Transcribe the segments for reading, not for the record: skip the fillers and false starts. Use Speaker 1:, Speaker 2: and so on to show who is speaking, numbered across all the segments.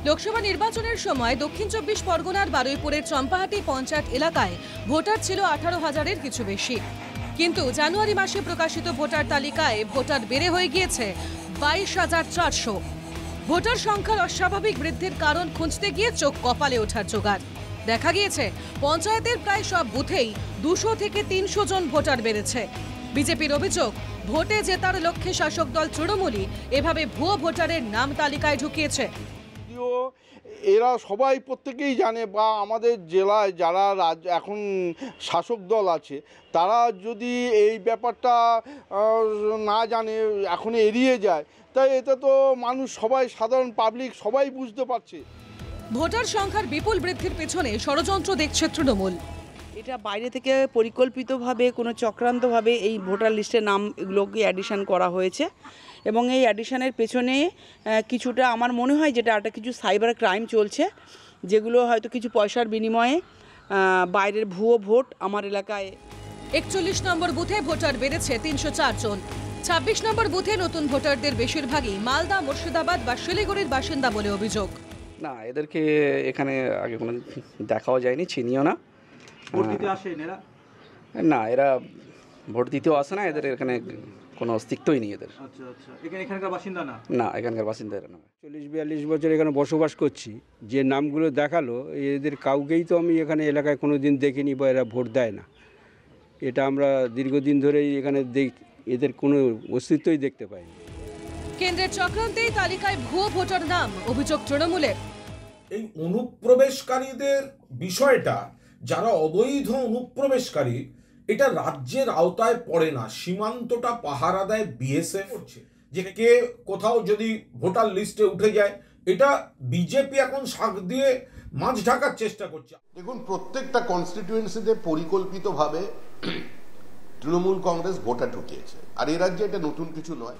Speaker 1: লোকসভা নির্বাচনের সময় দক্ষিণ 24 পরগনার বারুইপুরের চম্পাহাটি পঞ্চায়েত এলাকায় ভোটার ছিল 18,000-এর কিছু বেশি। কিন্তু জানুয়ারি মাসে প্রকাশিত ভোটার তালিকায় ভোটার বেড়ে হয়ে গিয়েছে 22,400। ভোটার সংখ্যার অস্বাভাবিক বৃদ্ধির কারণ খুঁজতে গিয়ে চোখ কপালে ওঠার জোগাড়। দেখা গিয়েছে পঞ্চায়েতের প্রায় সব বুথেই 200 থেকে 300 জন ভোটার বেড়েছে। বিজেপির অভিযোগ, ভোটে জেতার লক্ষ্যে শাসক দল তৃণমূলই এভাবে ভুয়ো ভোটারের নাম তালিকায় ঢুকিয়েছে।
Speaker 2: এরা সবাই প্রত্যেকেই জানে, বা আমাদের জেলায় যারা এখন শাসক দল আছে তারা যদি এই ব্যাপারটা না জানে, এখন এড়িয়ে যায়, তাই এটা তো মানুষ সবাই, সাধারণ পাবলিক সবাই বুঝতে পারছে।
Speaker 1: ভোটার সংখ্যার বিপুল বৃদ্ধির পেছনে ষড়যন্ত্র দেখছে তৃণমূল।
Speaker 3: এটা বাইরে থেকে পরিকল্পিতভাবে, কোনো চক্রান্তভাবে এই ভোটার লিস্টের নাম এগুলোকে অ্যাডিশন করা হয়েছে এবং এই অ্যাডিশনের পেছনে কিছুটা আমার মনে হয় যেটা একটা কিছু সাইবার ক্রাইম চলছে, যেগুলো হয়তো কিছু পয়সার বিনিময়ে বাইরের ভুয়ো ভোট আমার এলাকায়।
Speaker 1: 41 নম্বর বুথে ভোটার বেড়েছে 304 জন। 26 নম্বর বুথে নতুন ভোটারদের বেশিরভাগই মালদা, মুর্শিদাবাদ বা শিলিগুড়ির বাসিন্দা বলে অভিযোগ।
Speaker 4: না, এদেরকে এখানে আগে কোনো দেখাও যায়নি, চিনিও না।
Speaker 5: ভোট দিতে আসে এরা?
Speaker 4: না, এরা ভোট দিতেও আসে না, এদের এখানে কোনো অস্তিত্বই নেই এদের।
Speaker 5: আচ্ছা আচ্ছা, এখানকার বাসিন্দা না?
Speaker 4: না, এখানকার বাসিন্দা এরা না।
Speaker 6: 40-42 বছর এখানে বসবাস করছি, যে নামগুলো দেখালো এদের কাউকেই তো আমি এখানে এলাকায় কোনো দিন দেখিনি বা এরা ভোট দেয় না। এটা আমরা দীর্ঘদিন ধরেই এখানে এদের কোনো অস্তিত্বই দেখতে পাইনি।
Speaker 1: কেন্দ্রের চক্রান্তেই তালিকায় ভুয়ো ভোটার নাম, অভিযোগ তৃণমূলের।
Speaker 7: এই অনুপ্রবেশকারীদের বিষয়টা, যারা অবৈধ অনুপ্রবেশকারী, এটা রাজ্যের আওতায় পড়ে না, সীমান্তটা পাহারা দেয় বিএসএফ। যে কে কোথাও যদি ভোটার লিস্টে উঠে যায়, এটা বিজেপি এখন শাক দিয়ে মাছ ঢাকার চেষ্টা করছে।
Speaker 8: দেখুন, প্রত্যেকটা কনস্টিটিউয়েন্সিতে পরিকল্পিতভাবে তৃণমূল কংগ্রেস ভোটার ঢুকিয়েছে, আর এ রাজ্যে এটা নতুন কিছু নয়।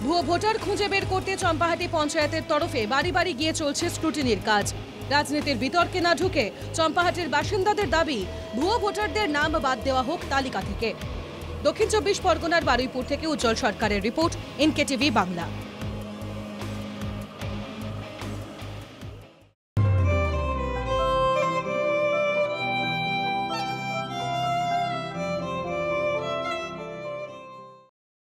Speaker 1: ভুয়ো ভোটার খুঁজে বের করতে চম্পাহাটি পঞ্চায়েতের তরফে বাড়ি বাড়ি গিয়ে চলছে স্ক্রুটিনির কাজ। রাজনীতির বিতর্কে না ঢুকে চম্পাহাটির বাসিন্দাদের দাবি, ভুয়ো ভোটারদের নাম বাদ দেওয়া হোক তালিকা থেকে। দক্ষিণ 24 পরগনার বারুইপুর থেকে উজ্জ্বল সরকারের রিপোর্ট, NKTV বাংলা।